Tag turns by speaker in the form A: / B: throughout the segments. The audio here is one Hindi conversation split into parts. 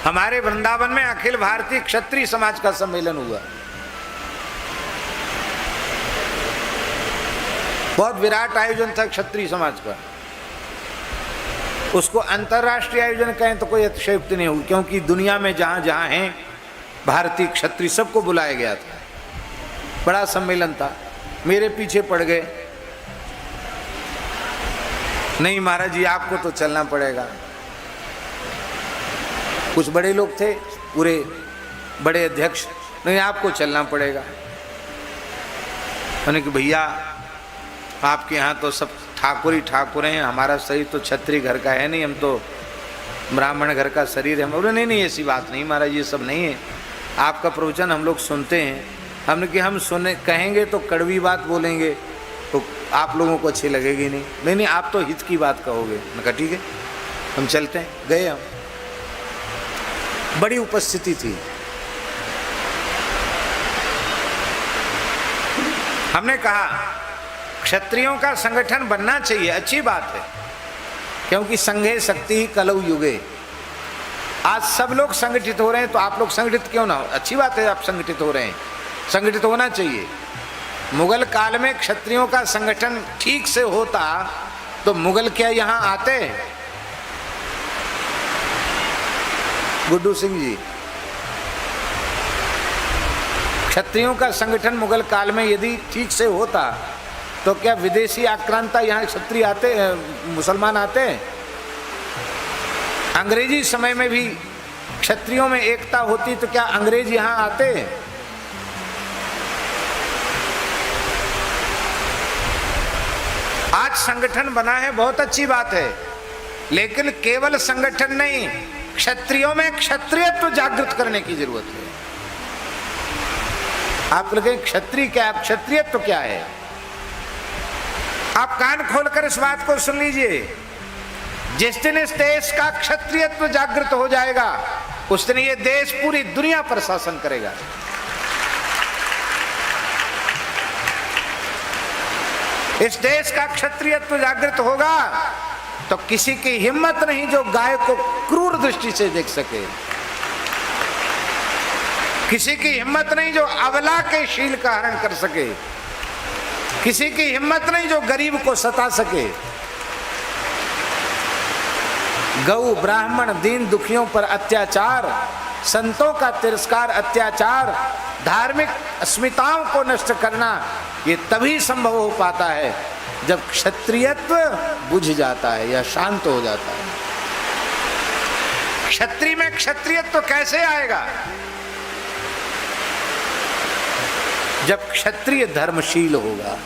A: हमारे वृंदावन में अखिल भारतीय क्षत्रिय समाज का सम्मेलन हुआ, बहुत विराट आयोजन था क्षत्रिय समाज का। उसको अंतर्राष्ट्रीय आयोजन कहें तो कोई अतिशयोक्ति नहीं होगी, क्योंकि दुनिया में जहां जहां हैं भारतीय क्षत्रिय सबको बुलाया गया था। बड़ा सम्मेलन था। मेरे पीछे पड़ गए, नहीं महाराज जी आपको तो चलना पड़ेगा। कुछ बड़े लोग थे, पूरे बड़े अध्यक्ष, नहीं आपको चलना पड़ेगा। मैंने कि भैया आपके यहाँ तो सब ठाकुर ही ठाकुर हैं, हमारा शरीर तो क्षत्रिय घर का है नहीं, हम तो ब्राह्मण घर का शरीर है। बोले नहीं नहीं ऐसी बात नहीं महाराज, ये सब नहीं है, आपका प्रवचन हम लोग सुनते हैं। हमने कि हम सुने कहेंगे तो कड़वी बात बोलेंगे तो आप लोगों को अच्छी लगेगी नहीं। नहीं नहीं आप तो हित की बात कहोगे। मैंने कहा ठीक है हम चलते हैं। गए हम, बड़ी उपस्थिति थी। हमने कहा क्षत्रियों का संगठन बनना चाहिए, अच्छी बात है, क्योंकि संघे शक्ति कलौ युगे। आज सब लोग संगठित हो रहे हैं तो आप लोग संगठित क्यों ना हो? अच्छी बात है आप संगठित हो रहे हैं, संगठित होना चाहिए। मुगल काल में क्षत्रियों का संगठन ठीक से होता तो मुगल क्या यहां आते? गुड्डू सिंह जी, क्षत्रियों का संगठन मुगल काल में यदि ठीक से होता तो क्या विदेशी आक्रांता यहाँ क्षत्रिय आते, मुसलमान आते? अंग्रेजी समय में भी क्षत्रियों में एकता होती तो क्या अंग्रेज यहाँ आते? आज संगठन बना है, बहुत अच्छी बात है, लेकिन केवल संगठन नहीं, क्षत्रियों में क्षत्रियत्व जागृत करने की जरूरत है। आप लगे क्षत्रिय क्या है, क्षत्रियत्व क्या है? आप कान खोलकर इस बात को सुन लीजिए। जिस दिन इस देश का क्षत्रियत्व जागृत हो जाएगा उस दिन ये देश पूरी दुनिया पर शासन करेगा। इस देश का क्षत्रियत्व जागृत होगा तो किसी की हिम्मत नहीं जो गाय को क्रूर दृष्टि से देख सके, किसी की हिम्मत नहीं जो अबला के शील का हरण कर सके, किसी की हिम्मत नहीं जो गरीब को सता सके। गौ ब्राह्मण दीन दुखियों पर अत्याचार, संतों का तिरस्कार, अत्याचार, धार्मिक अस्मिताओं को नष्ट करना, ये तभी संभव हो पाता है जब क्षत्रियत्व बुझ जाता है या शांत हो जाता है। क्षत्रिय में क्षत्रियत्व कैसे आएगा? जब क्षत्रिय धर्मशील होगा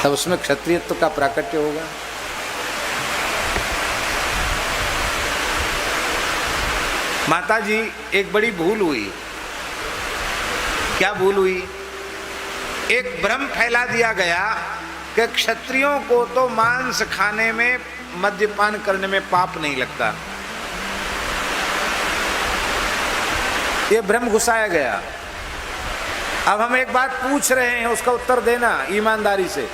A: तब उसमें क्षत्रियत्व का प्राकट्य होगा। माता जी एक बड़ी भूल हुई। क्या भूल हुई? एक भ्रम फैला दिया गया कि क्षत्रियों को तो मांस खाने में, मद्यपान करने में पाप नहीं लगता। ये भ्रम घुसाया गया। अब हम एक बात पूछ रहे हैं, उसका उत्तर देना ईमानदारी से।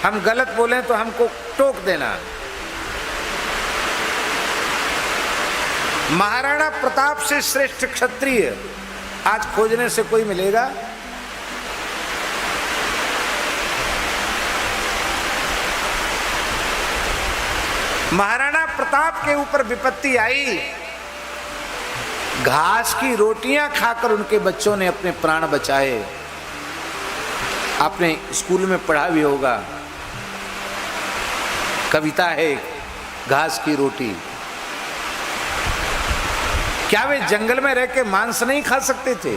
A: हम गलत बोलें तो हमको टोक देना। महाराणा प्रताप से श्रेष्ठ क्षत्रिय आज खोजने से कोई मिलेगा? महाराणा प्रताप के ऊपर विपत्ति आई, घास की रोटियां खाकर उनके बच्चों ने अपने प्राण बचाए। आपने स्कूल में पढ़ा भी होगा, कविता है घास की रोटी। क्या वे जंगल में रह के मांस नहीं खा सकते थे?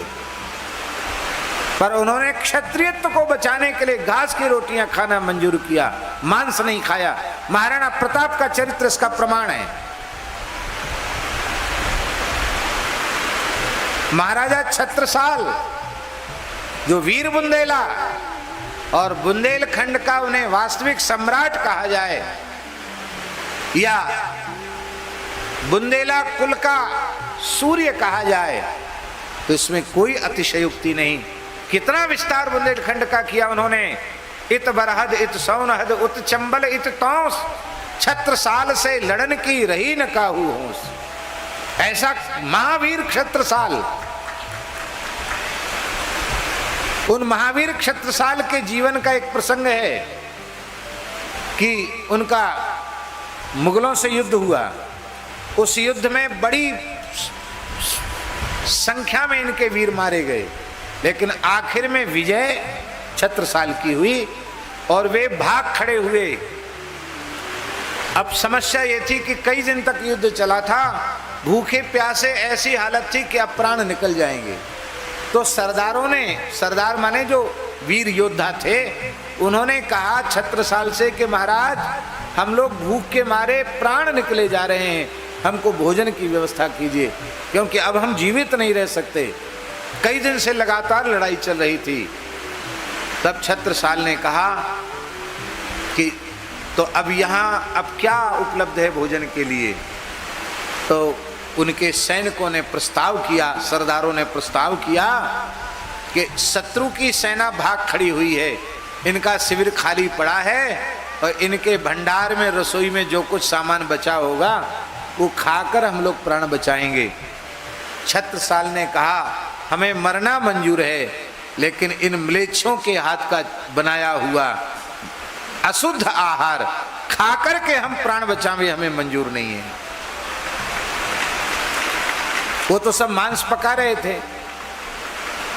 A: पर उन्होंने क्षत्रियत्व को बचाने के लिए घास की रोटियां खाना मंजूर किया, मांस नहीं खाया। महाराणा प्रताप का चरित्र इसका प्रमाण है। महाराजा छत्रसाल जो वीर बुंदेला और बुंदेलखंड का उन्हें वास्तविक सम्राट कहा जाए या बुंदेला कुल का सूर्य कहा जाए तो इसमें कोई अतिशयोक्ति नहीं। कितना विस्तार बुंदेलखंड का किया उन्होंने। इत बरहद इत सौनहद उत चंबल इत तौस, छत्रसाल से लड़न की रही न काहू होश। ऐसा महावीर क्षत्रसाल, उन महावीर क्षत्रसाल के जीवन का एक प्रसंग है कि उनका मुगलों से युद्ध हुआ। उस युद्ध में बड़ी संख्या में इनके वीर मारे गए, लेकिन आखिर में विजय छत्रसाल की हुई और वे भाग खड़े हुए। अब समस्या ये थी कि कई दिन तक युद्ध चला था, भूखे प्यासे ऐसी हालत थी कि अब प्राण निकल जाएंगे। तो सरदारों ने, सरदार माने जो वीर योद्धा थे, उन्होंने कहा छत्रसाल से कि महाराज हम लोग भूख के मारे प्राण निकले जा रहे हैं, हमको भोजन की व्यवस्था कीजिए, क्योंकि अब हम जीवित नहीं रह सकते। कई दिन से लगातार लड़ाई चल रही थी। तब छत्रसाल ने कहा कि तो अब यहाँ अब क्या उपलब्ध है भोजन के लिए। तो उनके सैनिकों ने प्रस्ताव किया, सरदारों ने प्रस्ताव किया कि शत्रु की सेना भाग खड़ी हुई है, इनका शिविर खाली पड़ा है और इनके भंडार में रसोई में जो कुछ सामान बचा होगा वो खाकर हम लोग प्राण बचाएंगे। छत्रसाल ने कहा हमें मरना मंजूर है, लेकिन इन म्लेच्छों के हाथ का बनाया हुआ अशुद्ध आहार खाकर के हम प्राण बचावे हमें मंजूर नहीं है। वो तो सब मांस पका रहे थे,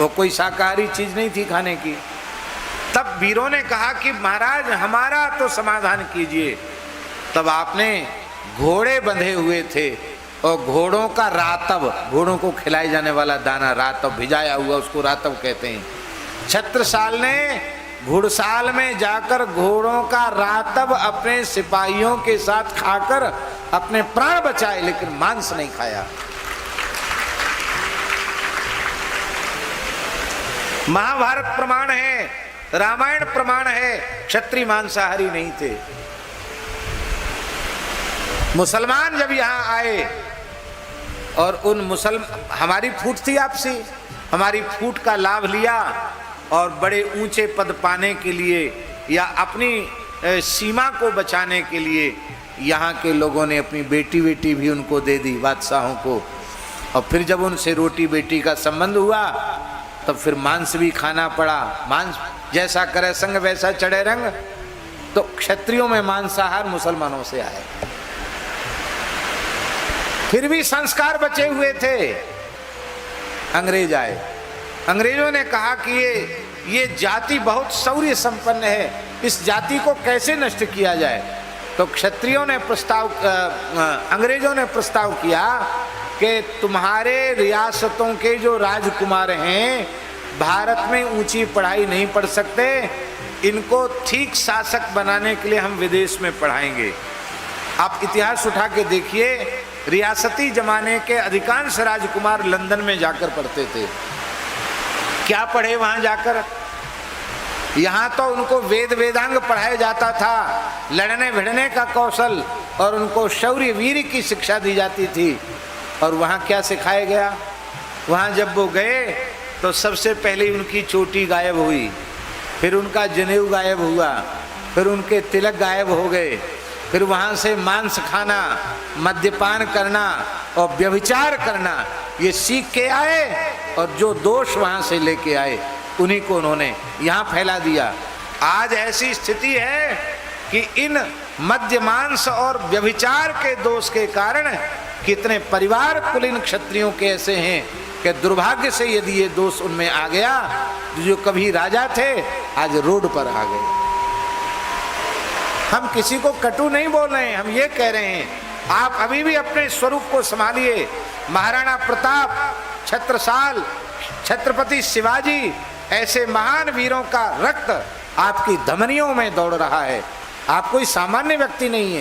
A: वो कोई शाकाहारी चीज नहीं थी खाने की। तब वीरों ने कहा कि महाराज हमारा तो समाधान कीजिए। तब आपने घोड़े बंधे हुए थे और घोड़ों का रातब, घोड़ों को खिलाए जाने वाला दाना रातब, भिजाया हुआ, उसको रातब कहते हैं। छत्रसाल ने घुड़साल में जाकर घोड़ों का रातब अपने सिपाहियों के साथ खाकर अपने प्राण बचाए, लेकिन मांस नहीं खाया। महाभारत प्रमाण है, रामायण प्रमाण है, क्षत्रिय मांसाहारी नहीं थे। मुसलमान जब यहां आए और उन हमारी फूट थी आपसी, हमारी फूट का लाभ लिया और बड़े ऊंचे पद पाने के लिए या अपनी सीमा को बचाने के लिए यहाँ के लोगों ने अपनी बेटी भी उनको दे दी, बादशाहों को। और फिर जब उनसे रोटी बेटी का संबंध हुआ तब फिर मांस भी खाना पड़ा। मांस जैसा करे संग वैसा चढ़े रंग। तो क्षत्रियों में मांसाहार मुसलमानों से आए, फिर भी संस्कार बचे हुए थे। अंग्रेज आए, अंग्रेजों ने कहा कि ये जाति बहुत शौर्य संपन्न है, इस जाति को कैसे नष्ट किया जाए। तो क्षत्रियों ने अंग्रेजों ने प्रस्ताव किया कि तुम्हारे रियासतों के जो राजकुमार हैं भारत में ऊंची पढ़ाई नहीं पढ़ सकते, इनको ठीक शासक बनाने के लिए हम विदेश में पढ़ाएंगे। आप इतिहास उठा के देखिए, रियासती जमाने के अधिकांश राजकुमार लंदन में जाकर पढ़ते थे। क्या पढ़े वहां जाकर? यहाँ तो उनको वेद वेदांग पढ़ाया जाता था, लड़ने भिड़ने का कौशल और उनको शौर्य वीर की शिक्षा दी जाती थी। और वहाँ क्या सिखाया गया? वहाँ जब वो गए तो सबसे पहले उनकी चोटी गायब हुई, फिर उनका जनेऊ गायब हुआ, फिर उनके तिलक गायब हो गए, फिर वहाँ से मांस खाना, मद्यपान करना और व्यभिचार करना ये सीख के आए और जो दोष वहाँ से लेके आए उन्हीं को उन्होंने यहाँ फैला दिया। आज ऐसी स्थिति है कि इन मद्य मांस और व्यभिचार के दोष के कारण कितने परिवार कुलीन क्षत्रियों के ऐसे हैं कि दुर्भाग्य से यदि ये दोष उनमें आ गया, जो कभी राजा थे आज रोड पर आ गए। हम किसी को कटु नहीं बोल रहे हैं, हम ये कह रहे हैं आप अभी भी अपने स्वरूप को संभालिए। महाराणा प्रताप, छत्रसाल, छत्रपति शिवाजी, ऐसे महान वीरों का रक्त आपकी धमनियों में दौड़ रहा है। आप कोई सामान्य व्यक्ति नहीं है।